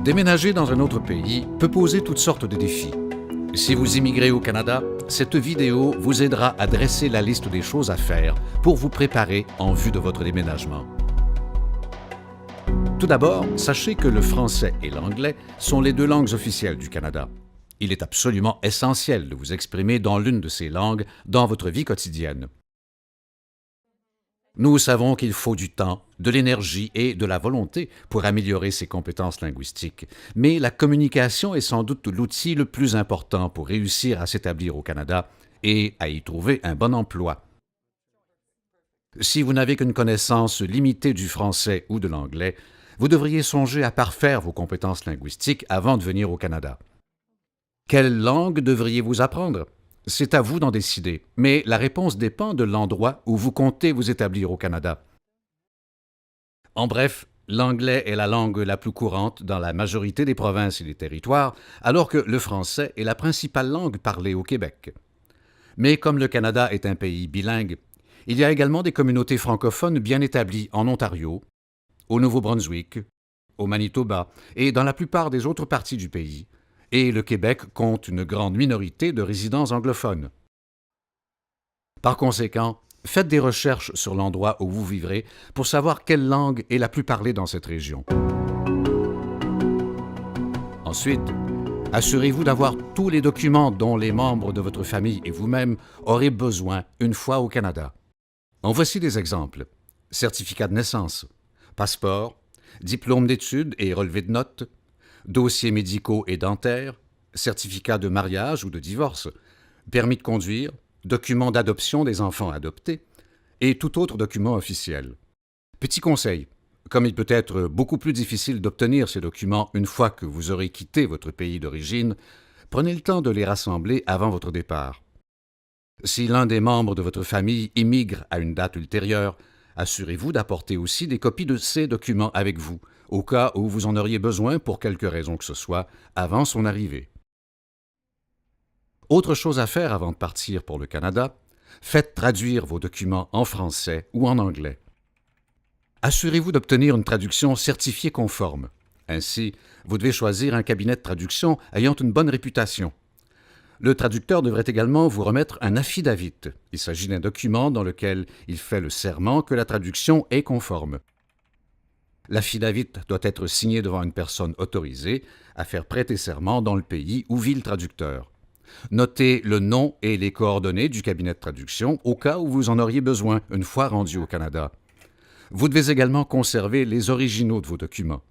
Déménager dans un autre pays peut poser toutes sortes de défis. Si vous immigrez au Canada, cette vidéo vous aidera à dresser la liste des choses à faire pour vous préparer en vue de votre déménagement. Tout d'abord, sachez que le français et l'anglais sont les deux langues officielles du Canada. Il est absolument essentiel de vous exprimer dans l'une de ces langues dans votre vie quotidienne. Nous savons qu'il faut du temps, de l'énergie et de la volonté pour améliorer ses compétences linguistiques, mais la communication est sans doute l'outil le plus important pour réussir à s'établir au Canada et à y trouver un bon emploi. Si vous n'avez qu'une connaissance limitée du français ou de l'anglais, vous devriez songer à parfaire vos compétences linguistiques avant de venir au Canada. Quelle langue devriez-vous apprendre? C'est à vous d'en décider, mais la réponse dépend de l'endroit où vous comptez vous établir au Canada. En bref, l'anglais est la langue la plus courante dans la majorité des provinces et des territoires, alors que le français est la principale langue parlée au Québec. Mais comme le Canada est un pays bilingue, il y a également des communautés francophones bien établies en Ontario, au Nouveau-Brunswick, au Manitoba et dans la plupart des autres parties du pays, et le Québec compte une grande minorité de résidents anglophones. Par conséquent, faites des recherches sur l'endroit où vous vivrez pour savoir quelle langue est la plus parlée dans cette région. Ensuite, assurez-vous d'avoir tous les documents dont les membres de votre famille et vous-même aurez besoin une fois au Canada. En voici des exemples. Certificat de naissance, passeport, diplôme d'études et relevé de notes, dossiers médicaux et dentaires, certificat de mariage ou de divorce, permis de conduire, documents d'adoption des enfants adoptés et tout autre document officiel. Petit conseil, comme il peut être beaucoup plus difficile d'obtenir ces documents une fois que vous aurez quitté votre pays d'origine, prenez le temps de les rassembler avant votre départ. Si l'un des membres de votre famille immigre à une date ultérieure, assurez-vous d'apporter aussi des copies de ces documents avec vous, au cas où vous en auriez besoin pour quelque raison que ce soit, avant son arrivée. Autre chose à faire avant de partir pour le Canada, faites traduire vos documents en français ou en anglais. Assurez-vous d'obtenir une traduction certifiée conforme. Ainsi, vous devez choisir un cabinet de traduction ayant une bonne réputation. Le traducteur devrait également vous remettre un affidavit. Il s'agit d'un document dans lequel il fait le serment que la traduction est conforme. L'affidavit doit être signé devant une personne autorisée à faire prêter serment dans le pays où vit le traducteur. Notez le nom et les coordonnées du cabinet de traduction au cas où vous en auriez besoin une fois rendu au Canada. Vous devez également conserver les originaux de vos documents.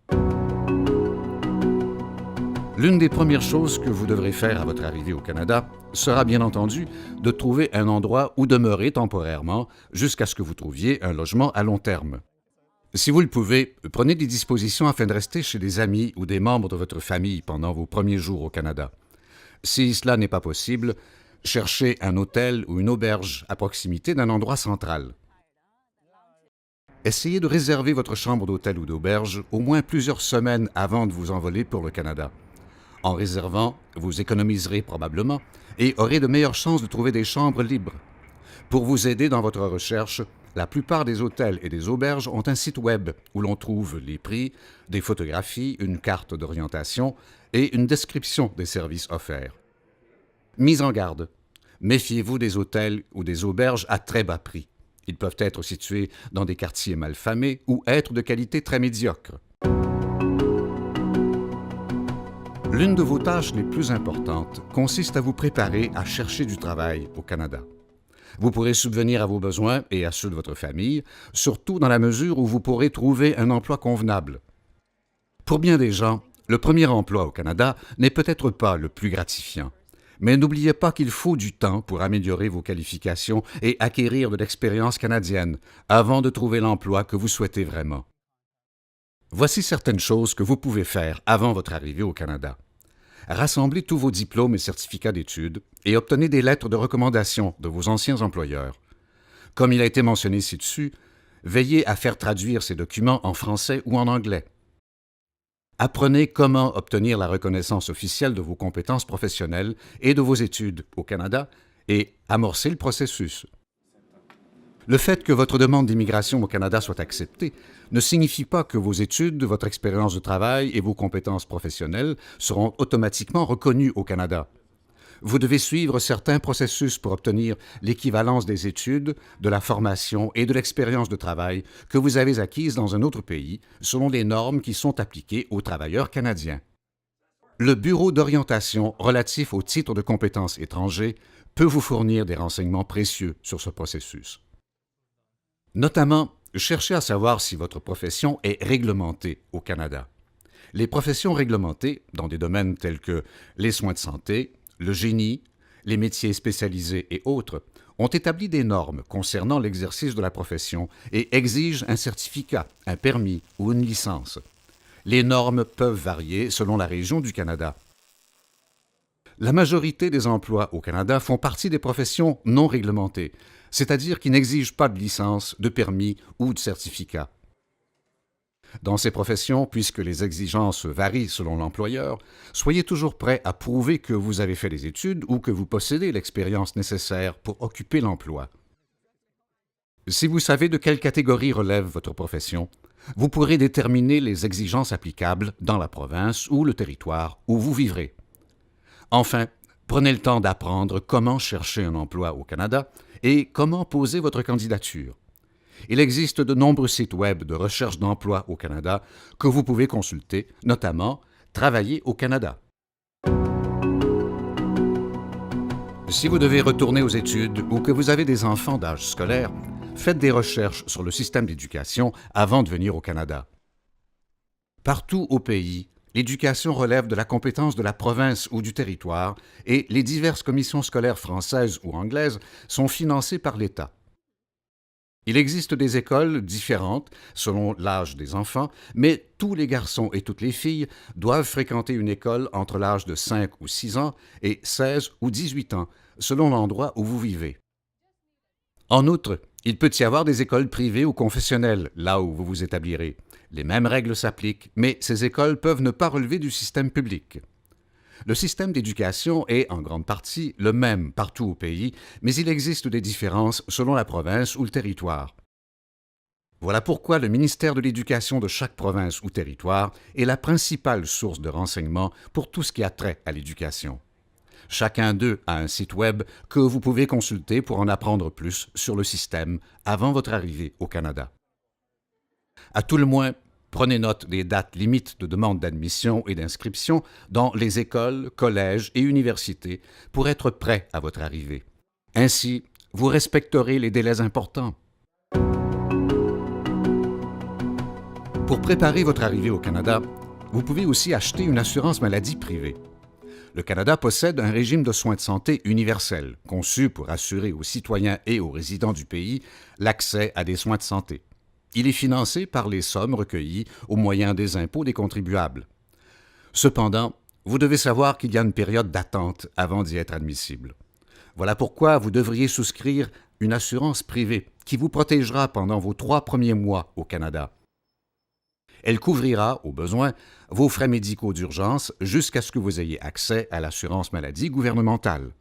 L'une des premières choses que vous devrez faire à votre arrivée au Canada sera bien entendu de trouver un endroit où demeurer temporairement jusqu'à ce que vous trouviez un logement à long terme. Si vous le pouvez, prenez des dispositions afin de rester chez des amis ou des membres de votre famille pendant vos premiers jours au Canada. Si cela n'est pas possible, cherchez un hôtel ou une auberge à proximité d'un endroit central. Essayez de réserver votre chambre d'hôtel ou d'auberge au moins plusieurs semaines avant de vous envoler pour le Canada. En réservant, vous économiserez probablement et aurez de meilleures chances de trouver des chambres libres. Pour vous aider dans votre recherche, la plupart des hôtels et des auberges ont un site web où l'on trouve les prix, des photographies, une carte d'orientation et une description des services offerts. Mise en garde, méfiez-vous des hôtels ou des auberges à très bas prix. Ils peuvent être situés dans des quartiers mal famés ou être de qualité très médiocre. L'une de vos tâches les plus importantes consiste à vous préparer à chercher du travail au Canada. Vous pourrez subvenir à vos besoins et à ceux de votre famille, surtout dans la mesure où vous pourrez trouver un emploi convenable. Pour bien des gens, le premier emploi au Canada n'est peut-être pas le plus gratifiant, mais n'oubliez pas qu'il faut du temps pour améliorer vos qualifications et acquérir de l'expérience canadienne avant de trouver l'emploi que vous souhaitez vraiment. Voici certaines choses que vous pouvez faire avant votre arrivée au Canada. Rassemblez tous vos diplômes et certificats d'études et obtenez des lettres de recommandation de vos anciens employeurs. Comme il a été mentionné ci-dessus, veillez à faire traduire ces documents en français ou en anglais. Apprenez comment obtenir la reconnaissance officielle de vos compétences professionnelles et de vos études au Canada et amorcez le processus. Le fait que votre demande d'immigration au Canada soit acceptée ne signifie pas que vos études, votre expérience de travail et vos compétences professionnelles seront automatiquement reconnues au Canada. Vous devez suivre certains processus pour obtenir l'équivalence des études, de la formation et de l'expérience de travail que vous avez acquises dans un autre pays, selon les normes qui sont appliquées aux travailleurs canadiens. Le Bureau d'orientation relatif aux titres de compétences étrangers peut vous fournir des renseignements précieux sur ce processus. Notamment, cherchez à savoir si votre profession est réglementée au Canada. Les professions réglementées, dans des domaines tels que les soins de santé, le génie, les métiers spécialisés et autres, ont établi des normes concernant l'exercice de la profession et exigent un certificat, un permis ou une licence. Les normes peuvent varier selon la région du Canada. La majorité des emplois au Canada font partie des professions non réglementées, c'est-à-dire qui n'exigent pas de licence, de permis ou de certificat. Dans ces professions, puisque les exigences varient selon l'employeur, soyez toujours prêt à prouver que vous avez fait des études ou que vous possédez l'expérience nécessaire pour occuper l'emploi. Si vous savez de quelle catégorie relève votre profession, vous pourrez déterminer les exigences applicables dans la province ou le territoire où vous vivrez. Enfin, prenez le temps d'apprendre comment chercher un emploi au Canada et comment poser votre candidature. Il existe de nombreux sites web de recherche d'emploi au Canada que vous pouvez consulter, notamment Travailler au Canada. Si vous devez retourner aux études ou que vous avez des enfants d'âge scolaire, faites des recherches sur le système d'éducation avant de venir au Canada. Partout au pays, l'éducation relève de la compétence de la province ou du territoire et les diverses commissions scolaires françaises ou anglaises sont financées par l'État. Il existe des écoles différentes selon l'âge des enfants, mais tous les garçons et toutes les filles doivent fréquenter une école entre l'âge de 5 ou 6 ans et 16 ou 18 ans, selon l'endroit où vous vivez. En outre, il peut y avoir des écoles privées ou confessionnelles, là où vous vous établirez. Les mêmes règles s'appliquent, mais ces écoles peuvent ne pas relever du système public. Le système d'éducation est, en grande partie, le même partout au pays, mais il existe des différences selon la province ou le territoire. Voilà pourquoi le ministère de l'Éducation de chaque province ou territoire est la principale source de renseignements pour tout ce qui a trait à l'éducation. Chacun d'eux a un site web que vous pouvez consulter pour en apprendre plus sur le système avant votre arrivée au Canada. À tout le moins, prenez note des dates limites de demande d'admission et d'inscription dans les écoles, collèges et universités pour être prêt à votre arrivée. Ainsi, vous respecterez les délais importants. Pour préparer votre arrivée au Canada, vous pouvez aussi acheter une assurance maladie privée. Le Canada possède un régime de soins de santé universel, conçu pour assurer aux citoyens et aux résidents du pays l'accès à des soins de santé. Il est financé par les sommes recueillies au moyen des impôts des contribuables. Cependant, vous devez savoir qu'il y a une période d'attente avant d'y être admissible. Voilà pourquoi vous devriez souscrire une assurance privée qui vous protégera pendant vos 3 premiers mois au Canada. Elle couvrira, au besoin, vos frais médicaux d'urgence jusqu'à ce que vous ayez accès à l'assurance maladie gouvernementale.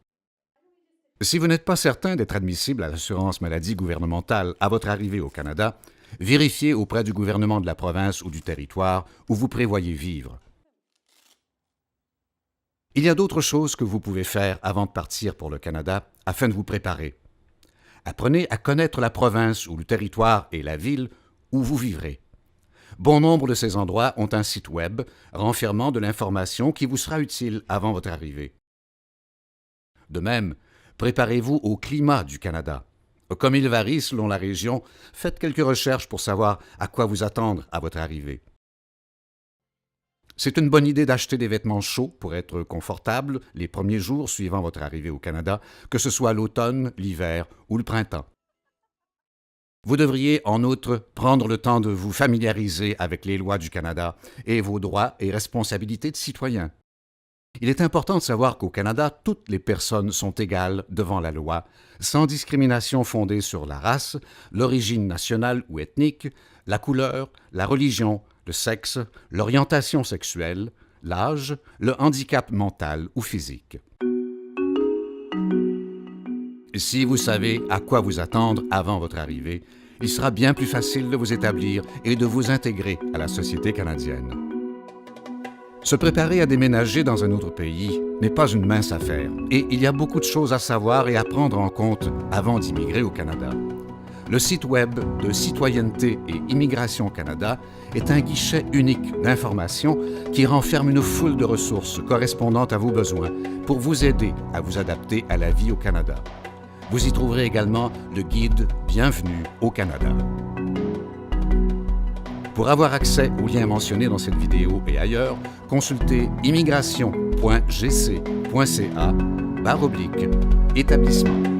Si vous n'êtes pas certain d'être admissible à l'assurance maladie gouvernementale à votre arrivée au Canada, vérifiez auprès du gouvernement de la province ou du territoire où vous prévoyez vivre. Il y a d'autres choses que vous pouvez faire avant de partir pour le Canada afin de vous préparer. Apprenez à connaître la province ou le territoire et la ville où vous vivrez. Bon nombre de ces endroits ont un site web renfermant de l'information qui vous sera utile avant votre arrivée. De même, préparez-vous au climat du Canada. Comme il varie selon la région, faites quelques recherches pour savoir à quoi vous attendre à votre arrivée. C'est une bonne idée d'acheter des vêtements chauds pour être confortable les premiers jours suivant votre arrivée au Canada, que ce soit l'automne, l'hiver ou le printemps. Vous devriez, en outre, prendre le temps de vous familiariser avec les lois du Canada et vos droits et responsabilités de citoyen. Il est important de savoir qu'au Canada, toutes les personnes sont égales devant la loi, sans discrimination fondée sur la race, l'origine nationale ou ethnique, la couleur, la religion, le sexe, l'orientation sexuelle, l'âge, le handicap mental ou physique. Si vous savez à quoi vous attendre avant votre arrivée, il sera bien plus facile de vous établir et de vous intégrer à la société canadienne. Se préparer à déménager dans un autre pays n'est pas une mince affaire et il y a beaucoup de choses à savoir et à prendre en compte avant d'immigrer au Canada. Le site web de Citoyenneté et Immigration Canada est un guichet unique d'informations qui renferme une foule de ressources correspondant à vos besoins pour vous aider à vous adapter à la vie au Canada. Vous y trouverez également le guide Bienvenue au Canada. Pour avoir accès aux liens mentionnés dans cette vidéo et ailleurs, consultez immigration.gc.ca/établissement.